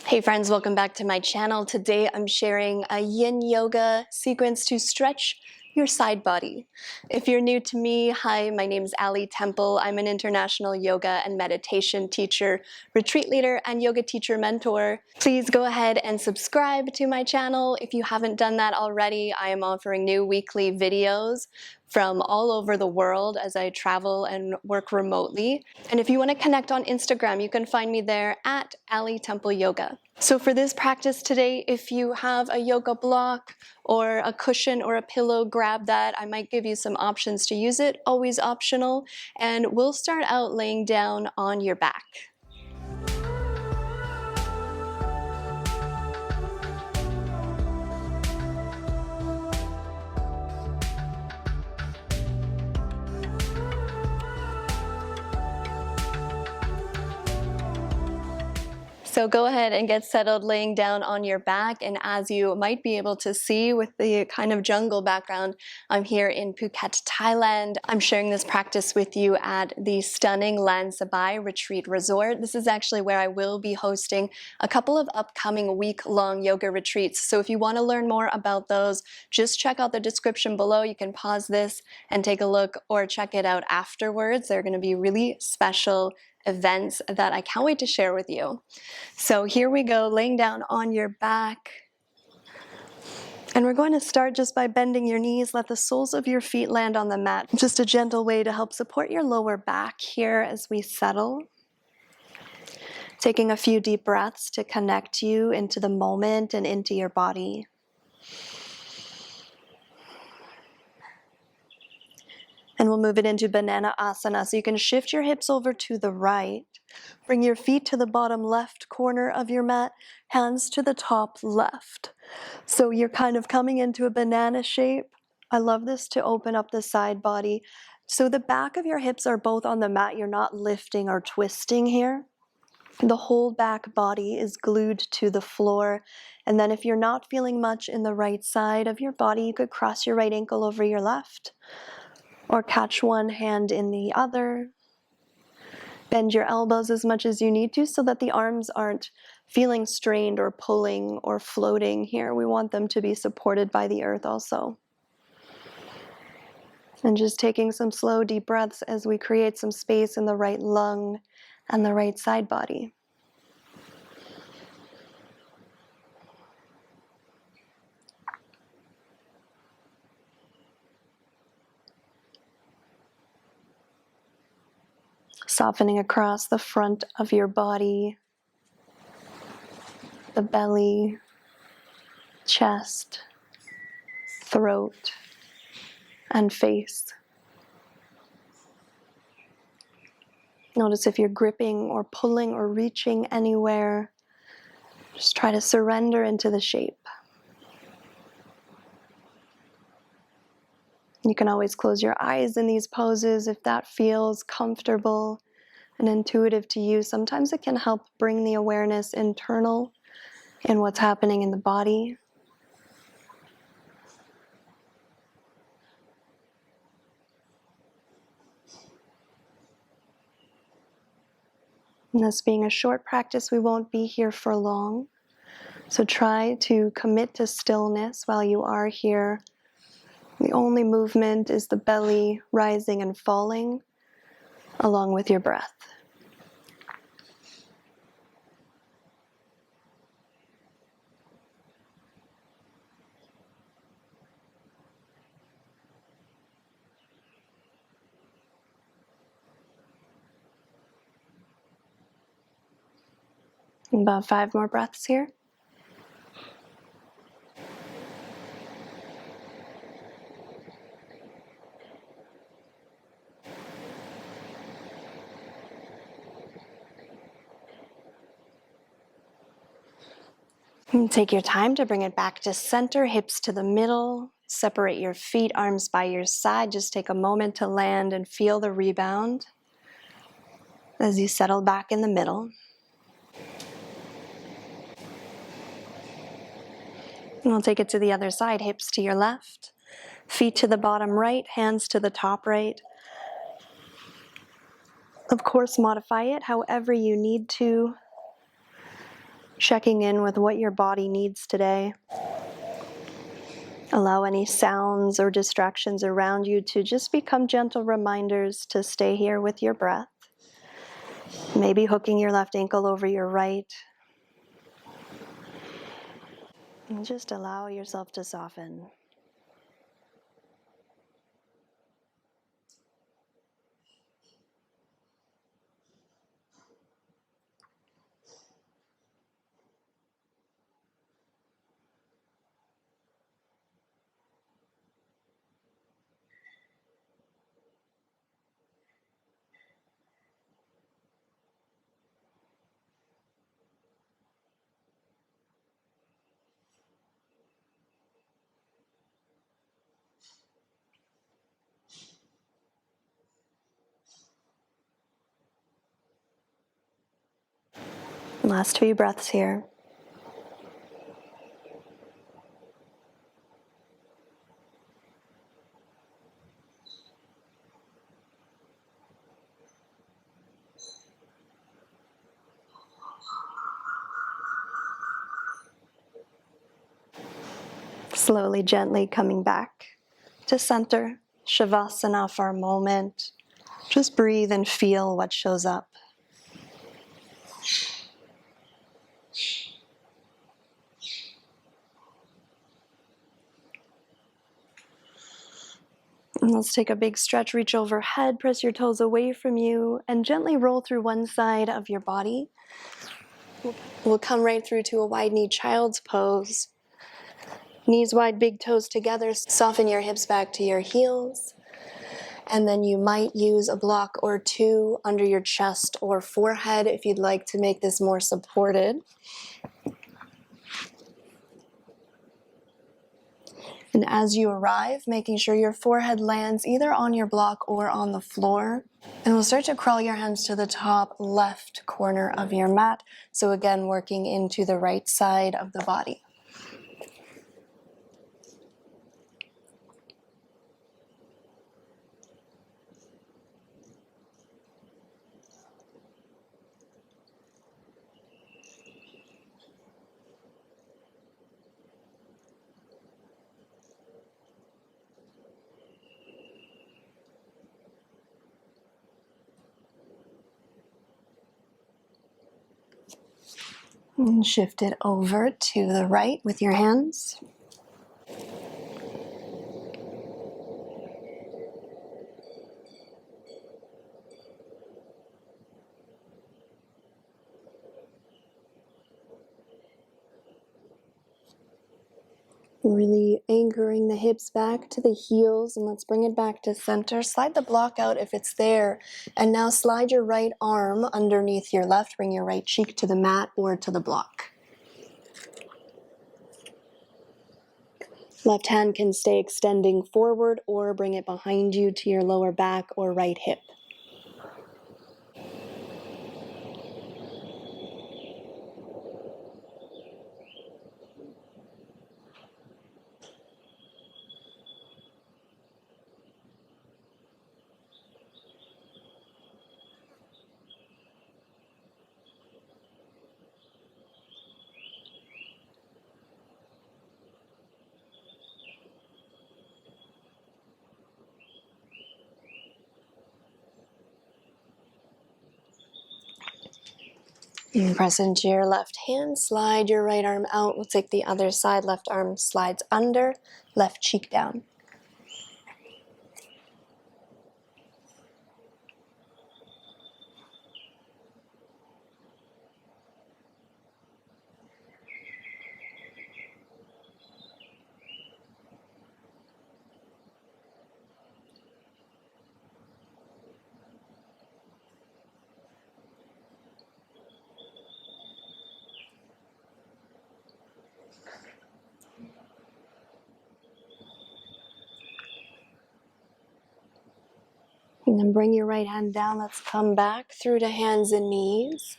Hey friends, welcome back to my channel. Today I'm sharing a yin yoga sequence to stretch your side body. If you're new to me, hi, my name is Ali Temple. I'm an international yoga and meditation teacher, retreat leader, and yoga teacher mentor. Please go ahead and subscribe to my channel. If you haven't done that already, I am offering new weekly videos from all over the world as I travel and work remotely. And if you want to connect on Instagram, you can find me there at Ali Temple Yoga. So for this practice today, if you have a yoga block or a cushion or a pillow, grab that. I might give you some options to use it, always optional. And we'll start out laying down on your back. So go ahead and get settled laying down on your back, and as you might be able to see with the kind of jungle background, I'm here in Phuket, Thailand. I'm sharing this practice with you at the stunning Lan Sabai Retreat Resort. This is actually where I will be hosting a couple of upcoming week-long yoga retreats. So if you want to learn more about those, just check out the description below. You can pause this and take a look or check it out afterwards. They're going to be really special events that I can't wait to share with you. So here we go, laying down on your back. And we're going to start just by bending your knees. Let the soles of your feet land on the mat. Just a gentle way to help support your lower back here as we settle. Taking a few deep breaths to connect you into the moment and into your body. And we'll move it into banana asana. So you can shift your hips over to the right. Bring your feet to the bottom left corner of your mat, hands to the top left. So you're kind of coming into a banana shape. I love this to open up the side body. So the back of your hips are both on the mat. You're not lifting or twisting here. The whole back body is glued to the floor. And then if you're not feeling much in the right side of your body, you could cross your right ankle over your left. Or catch one hand in the other. Bend your elbows as much as you need to so that the arms aren't feeling strained or pulling or floating here. We want them to be supported by the earth also. And just taking some slow, deep breaths as we create some space in the right lung and the right side body. Softening across the front of your body, the belly, chest, throat, and face. Notice if you're gripping or pulling or reaching anywhere. Just try to surrender into the shape. You can always close your eyes in these poses if that feels comfortable and intuitive to you. Sometimes it can help bring the awareness internal in what's happening in the body. And this being a short practice, we won't be here for long. So try to commit to stillness while you are here. The only movement is the belly rising and falling along with your breath. About 5 more breaths here. And take your time to bring it back to center, hips to the middle. Separate your feet, arms by your side. Just take a moment to land and feel the rebound as you settle back in the middle. And we'll take it to the other side, hips to your left, feet to the bottom right, hands to the top right. Of course, modify it however you need to. Checking in with what your body needs today. Allow any sounds or distractions around you to just become gentle reminders to stay here with your breath. Maybe hooking your left ankle over your right. And just allow yourself to soften. Last few breaths here. Slowly, gently coming back to center. Shavasana for a moment. Just breathe and feel what shows up. And let's take a big stretch, reach overhead, press your toes away from you, and gently roll through one side of your body. We'll come right through to a wide knee child's pose. Knees wide, big toes together. Soften your hips back to your heels. And then you might use a block or two under your chest or forehead if you'd like to make this more supported. And as you arrive, making sure your forehead lands either on your block or on the floor. And we'll start to crawl your hands to the top left corner of your mat. So again, working into the right side of the body. And shift it over to the right with your hands. Really anchoring the hips back to the heels, and let's bring it back to center. Slide the block out if it's there, and now slide your right arm underneath your left. Bring your right cheek to the mat or to the block. Left hand can stay extending forward or bring it behind you to your lower back or right hip. And press into your left hand, slide your right arm out. We'll take the other side. Left arm slides under, left cheek down. And then bring your right hand down. Let's come back through to hands and knees.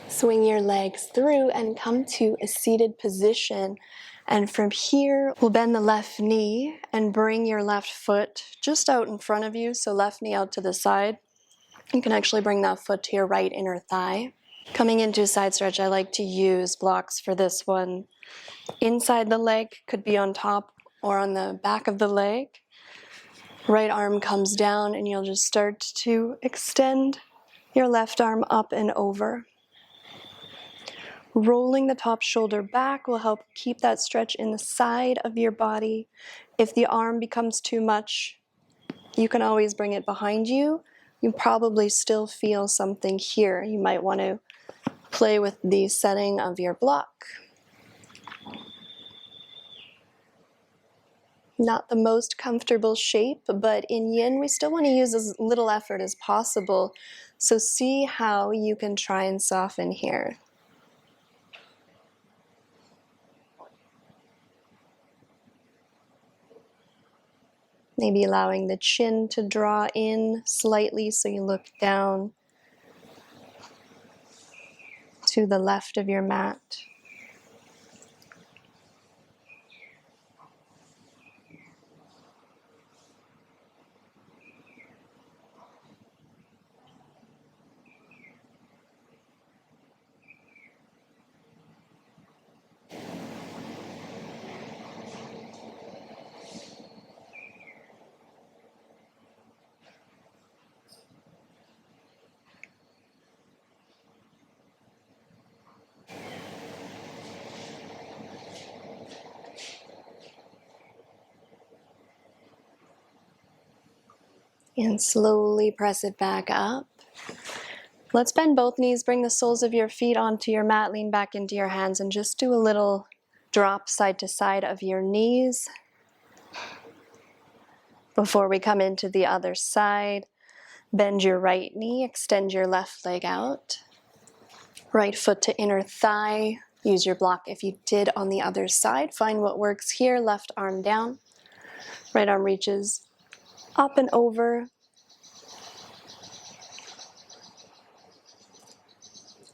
Swing your legs through and come to a seated position. And from here, we'll bend the left knee and bring your left foot just out in front of you. So left knee out to the side. You can actually bring that foot to your right inner thigh. Coming into a side stretch, I like to use blocks for this one. Inside the leg, could be on top or on the back of the leg. Right arm comes down and you'll just start to extend your left arm up and over. Rolling the top shoulder back will help keep that stretch in the side of your body. If the arm becomes too much, you can always bring it behind you. You probably still feel something here. You might want to play with the setting of your block. Not the most comfortable shape, but in yin, we still want to use as little effort as possible. So see how you can try and soften here. Maybe allowing the chin to draw in slightly so you look down to the left of your mat. And slowly press it back up. Let's bend both knees, bring the soles of your feet onto your mat, lean back into your hands, and just do a little drop side to side of your knees. Before we come into the other side, bend your right knee, extend your left leg out. Right foot to inner thigh. Use your block if you did on the other side. Find what works here, left arm down. Right arm reaches up and over.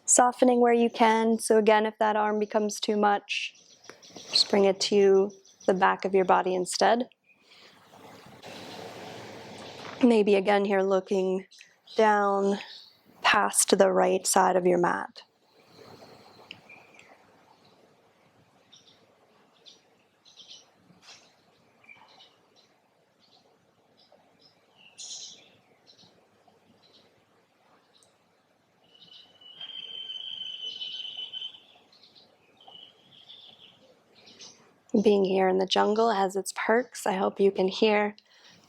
Softening where you can. So again, if that arm becomes too much, just bring it to the back of your body instead. Maybe again here looking down past the right side of your mat. Being here in the jungle has its perks. I hope you can hear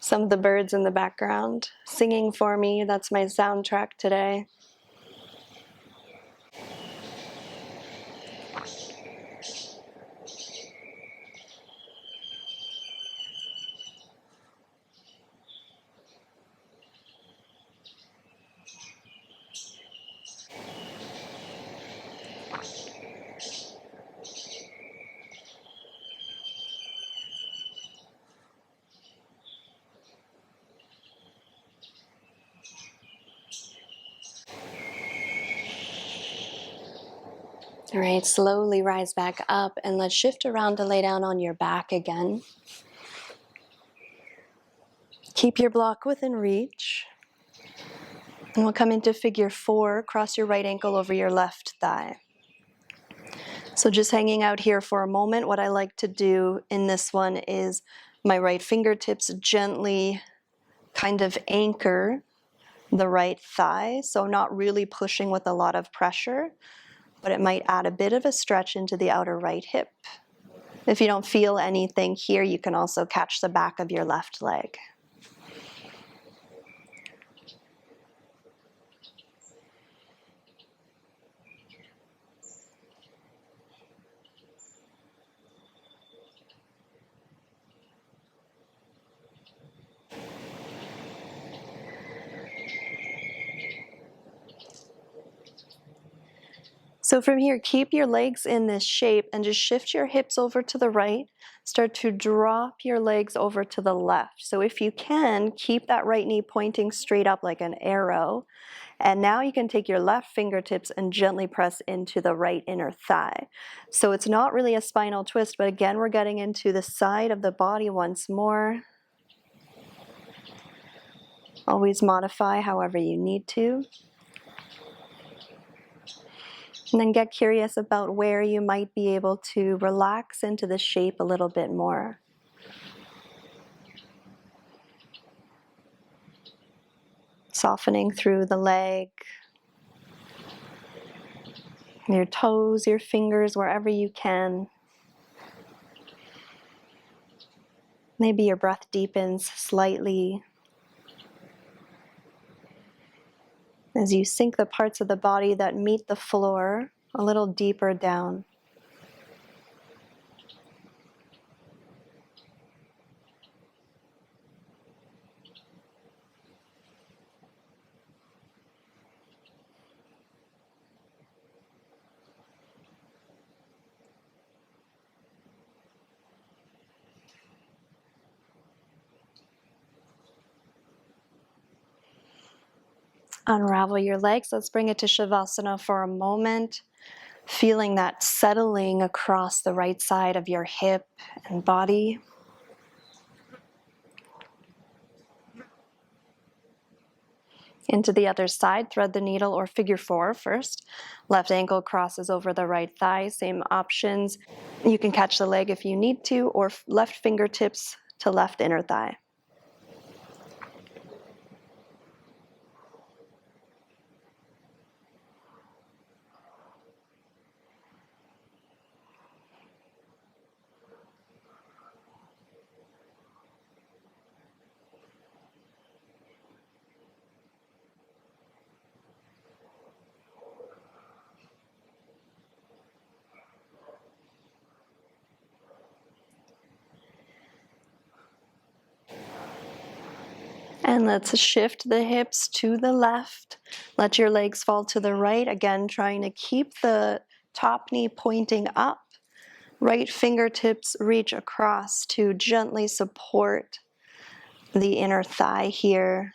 some of the birds in the background singing for me. That's my soundtrack today. All right, slowly rise back up and let's shift around to lay down on your back again. Keep your block within reach. And we'll come into figure 4, cross your right ankle over your left thigh. So just hanging out here for a moment, what I like to do in this one is my right fingertips gently kind of anchor the right thigh. So not really pushing with a lot of pressure, but it might add a bit of a stretch into the outer right hip. If you don't feel anything here, you can also catch the back of your left leg. So from here, keep your legs in this shape and just shift your hips over to the right. Start to drop your legs over to the left. So if you can, keep that right knee pointing straight up like an arrow. And now you can take your left fingertips and gently press into the right inner thigh. So it's not really a spinal twist, but again, we're getting into the side of the body once more. Always modify however you need to. And then get curious about where you might be able to relax into the shape a little bit more. Softening through the leg, your toes, your fingers, wherever you can. Maybe your breath deepens slightly as you sink the parts of the body that meet the floor a little deeper down. Unravel your legs. Let's bring it to Shavasana for a moment. Feeling that settling across the right side of your hip and body. Into the other side, thread the needle or figure 4 first. Left ankle crosses over the right thigh, same options. You can catch the leg if you need to, or left fingertips to left inner thigh. And let's shift the hips to the left. Let your legs fall to the right. Again, trying to keep the top knee pointing up. Right fingertips reach across to gently support the inner thigh here.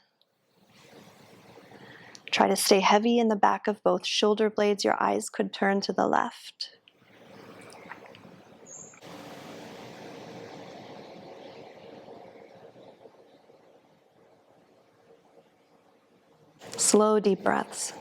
Try to stay heavy in the back of both shoulder blades. Your eyes could turn to the left. Slow, deep breaths.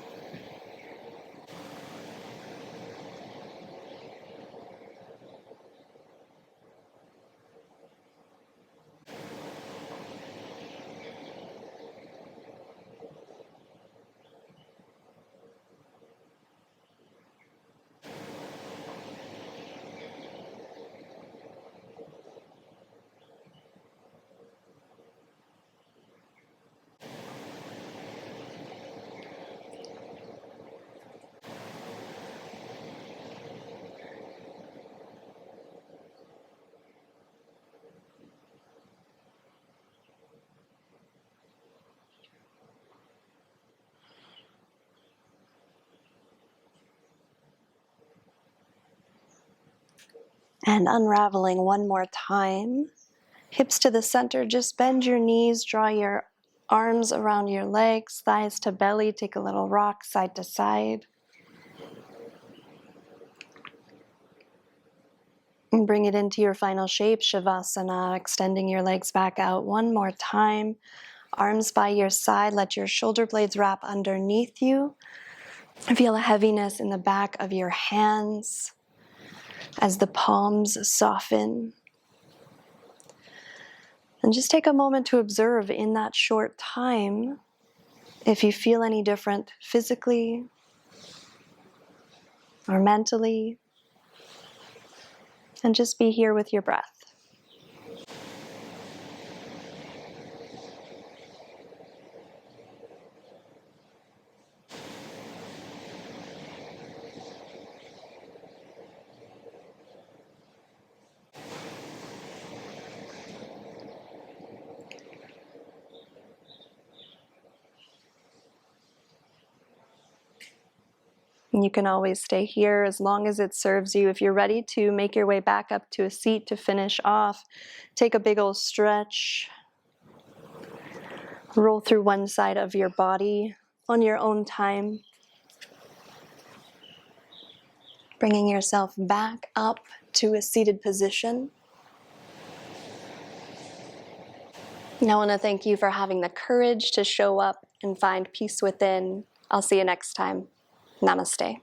And unraveling one more time. Hips to the center, just bend your knees, draw your arms around your legs, thighs to belly, take a little rock side to side. And bring it into your final shape, Shavasana, extending your legs back out one more time. Arms by your side, let your shoulder blades wrap underneath you. Feel a heaviness in the back of your hands as the palms soften. And just take a moment to observe in that short time if you feel any different physically or mentally. And just be here with your breath. And you can always stay here as long as it serves you. If you're ready to make your way back up to a seat to finish off, take a big old stretch. Roll through one side of your body on your own time. Bringing yourself back up to a seated position. And I want to thank you for having the courage to show up and find peace within. I'll see you next time. Namaste.